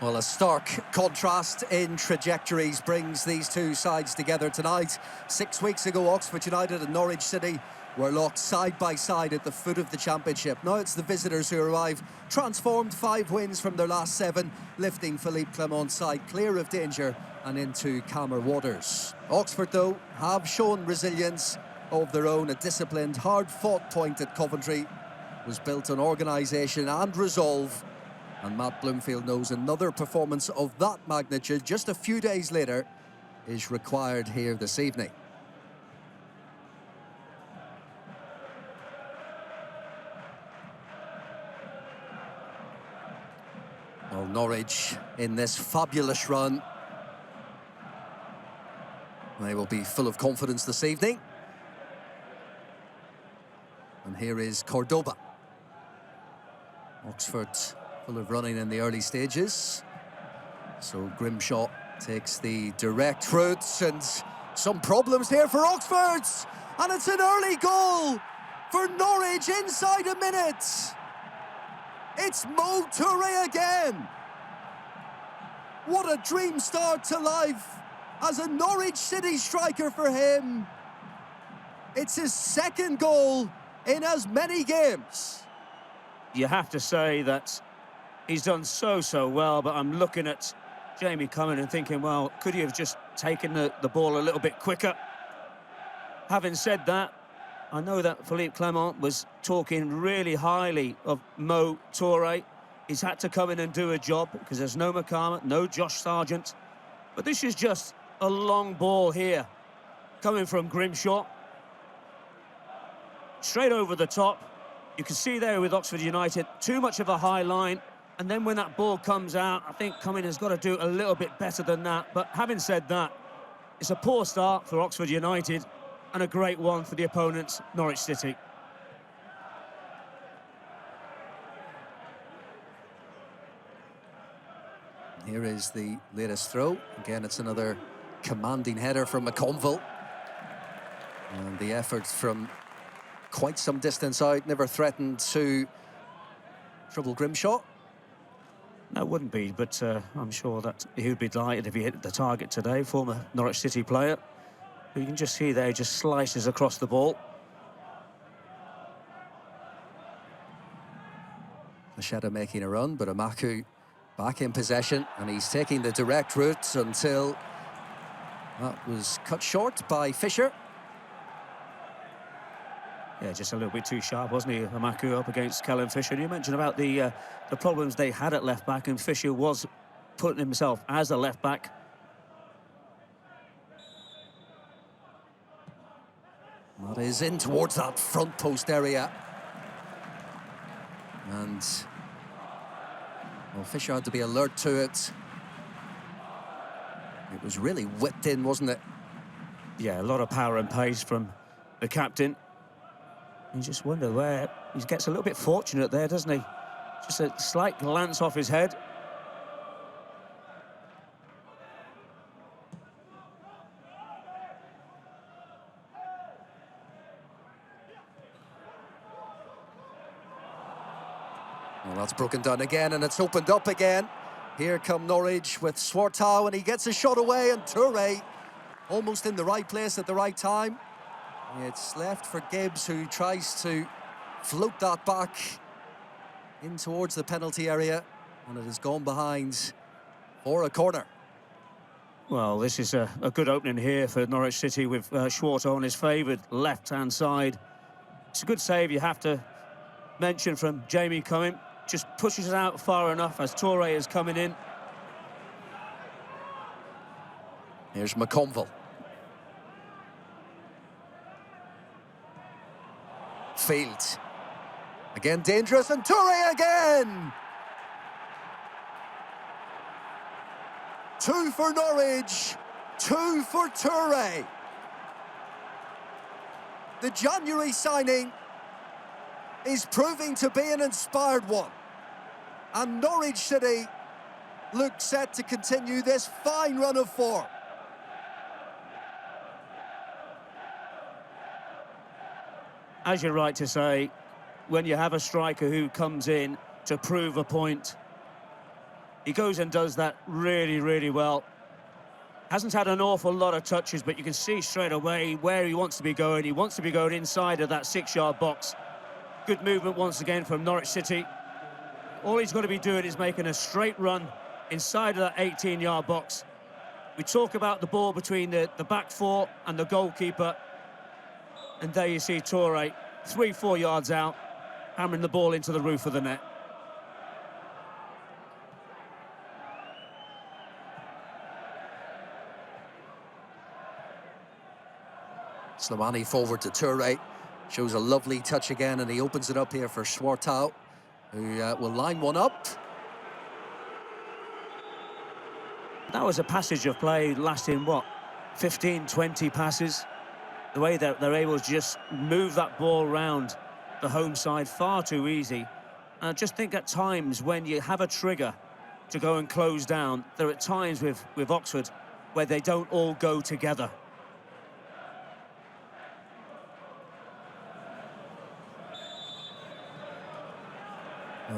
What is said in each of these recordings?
Well, a stark contrast in trajectories brings these two sides together tonight. 6 weeks ago, Oxford United and Norwich City were locked side by side at the foot of the championship. Now it's the visitors who arrive, transformed, 5 wins from their last 7, lifting Philippe Clement's side clear of danger and into calmer waters. Oxford, though, have shown resilience of their own. A disciplined, hard-fought point at Coventry was built on organisation and resolve. And Matt Bloomfield knows another performance of that magnitude just a few days later is required here this evening. Well, Norwich in this fabulous run. They will be full of confidence this evening. And here is Cordoba. Oxford full of running in the early stages. So Grimshaw takes the direct route, and some problems here for Oxford. And it's an early goal for Norwich inside a minute. It's Mo Toué again. What a dream start to life as a Norwich City striker for him. It's his second goal in as many games. You have to say that he's done so well, but I'm looking at Jamie Cumming and thinking, well, could he have just taken the ball a little bit quicker? Having said that, I know that Philippe Clement was talking really highly of Mo Toué. He's had to come in and do a job because there's no McCarthy, no Josh Sargent. But this is just a long ball here, coming from Grimshaw. Straight over the top. You can see there with Oxford United, too much of a high line. And then when that ball comes out, I think Cumming has got to do a little bit better than that. But having said that, it's a poor start for Oxford United and a great one for the opponents, Norwich City. Here is the latest throw. Again, it's another commanding header from McConville. And the effort from quite some distance out never threatened to trouble Grimshaw. No, wouldn't be, but I'm sure that he would be delighted if he hit the target today, former Norwich City player. But you can just see there, he just slices across the ball. Macheta making a run, but Amaku back in possession, and he's taking the direct route until that was cut short by Fisher. Yeah, just a little bit too sharp, wasn't he, Amaku, up against Callum Fisher? And you mentioned about the problems they had at left-back, and Fisher was putting himself as a left-back. That is in towards that front post area. And well, Fisher had to be alert to it. It was really whipped in, wasn't it? Yeah, a lot of power and pace from the captain. You just wonder where he gets a little bit fortunate there, doesn't he? Just a slight glance off his head. Well, that's broken down again, and it's opened up again. Here come Norwich with Swartau, and he gets a shot away, and Toué almost in the right place at the right time. It's left for Gibbs, who tries to float that back in towards the penalty area, and it has gone behind for a corner. Well, this is a good opening here for Norwich City with Swartau on his favoured left-hand side. It's a good save, you have to mention, from Jamie Cumming. Just pushes it out far enough as Toué is coming in. Here's McConville. Field. Again dangerous, and Toué again! 2 for Norwich, 2 for Toué. The January signing is proving to be an inspired one. And Norwich City look set to continue this fine run of form. As you're right to say, when you have a striker who comes in to prove a point, He goes and does that really, really well. Hasn't had an awful lot of touches, but you can see straight away where he wants to be going. He wants to be going inside of that 6-yard box. Good movement once again from Norwich City. All he's got to be doing is making a straight run inside of that 18-yard box. We talk about the ball between the back four and the goalkeeper. And there you see Toué, 3-4 yards out, hammering the ball into the roof of the net. Slimani forward to Toué. Shows a lovely touch again, and he opens it up here for Schwartau, who will line one up. That was a passage of play lasting, what, 15, 20 passes? The way that they're able to just move that ball round the home side far too easy. And I just think at times when you have a trigger to go and close down, there are times with Oxford where they don't all go together.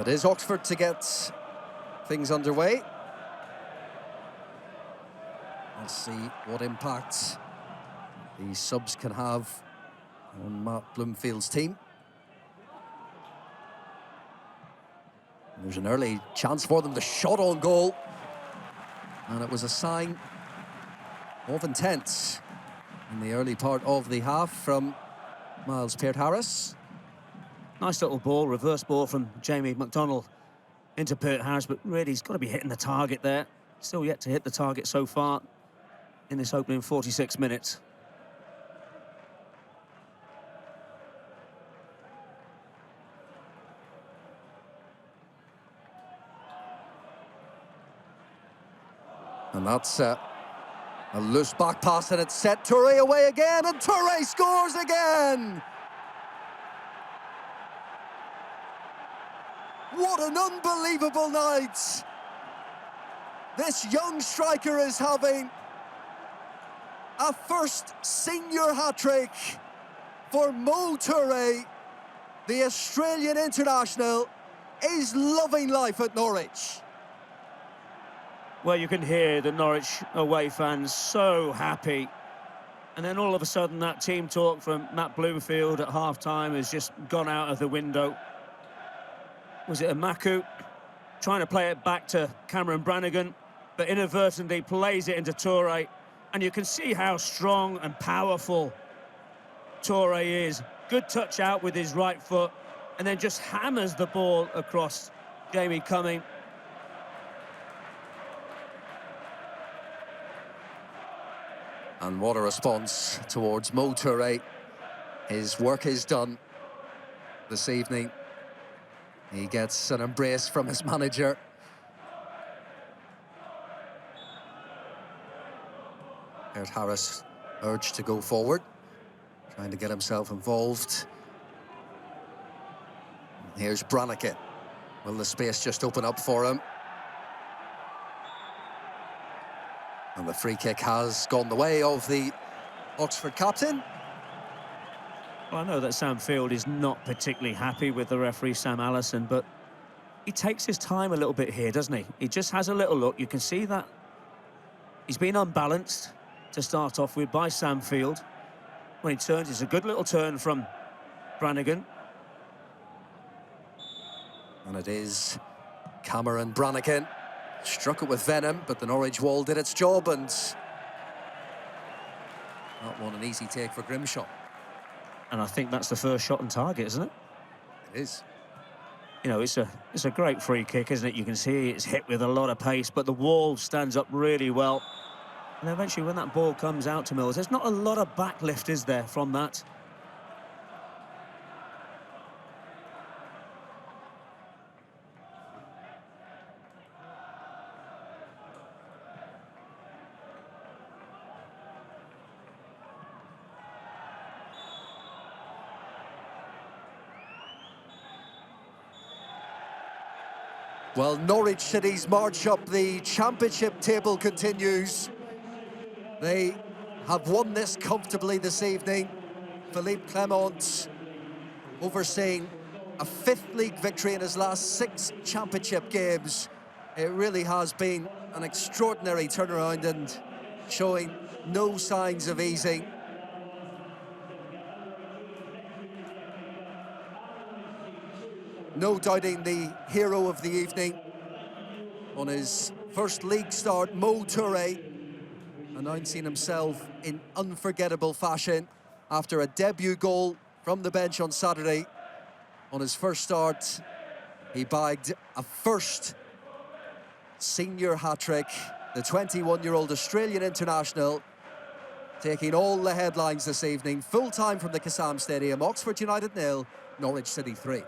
It is Oxford to get things underway. Let's see what impact the subs can have on Matt Bloomfield's team. There's an early chance for them, the shot on goal. And it was a sign of intent in the early part of the half from Miles Peart-Harris. Nice little ball, reverse ball from Jamie McDonald into Peart-Harris, but really he's got to be hitting the target there. Still yet to hit the target so far in this opening 46 minutes. And that's a loose back pass, and it's set Toué away again, and Toué scores again! What an unbelievable night! This young striker is having a first senior hat-trick for Mo Toué. The Australian international is loving life at Norwich. Well, you can hear the Norwich away fans so happy. And then all of a sudden that team talk from Matt Bloomfield at half-time has just gone out of the window. Was it Amaku trying to play it back to Cameron Brannigan, but inadvertently plays it into Toué. And you can see how strong and powerful Toué is. Good touch out with his right foot, and then just hammers the ball across Jamie Cumming. And what a response towards Mo Toué. His work is done this evening. He gets an embrace from his manager. Peart-Harris urged to go forward, trying to get himself involved. Here's Brannigan. Will the space just open up for him? And the free kick has gone the way of the Oxford captain. Well, I know that Sam Field is not particularly happy with the referee, Sam Allison, but he takes his time a little bit here, doesn't he? He just has a little look. You can see that he's been unbalanced to start off with by Sam Field. When he turns, it's a good little turn from Brannigan. And it is Cameron Brannigan. Struck it with venom, but the Norwich wall did its job, and not one an easy take for Grimshaw. And I think that's the first shot on target, isn't it? It is. You know, it's a great free kick, isn't it? You can see it's hit with a lot of pace, but the wall stands up really well. And eventually, when that ball comes out to Mills, there's not a lot of backlift, is there, from that? Well, Norwich City's march up the championship table continues. They have won this comfortably this evening. Philippe Clement overseeing a 5th league victory in his last 6 championship games. It really has been an extraordinary turnaround and showing no signs of easing. No doubting the hero of the evening. On his first league start, Toué, announcing himself in unforgettable fashion after a debut goal from the bench on Saturday. On his first start, he bagged a first senior hat-trick. The 21-year-old Australian international taking all the headlines this evening. Full time from the Kassam Stadium. Oxford United 0, Norwich City 3.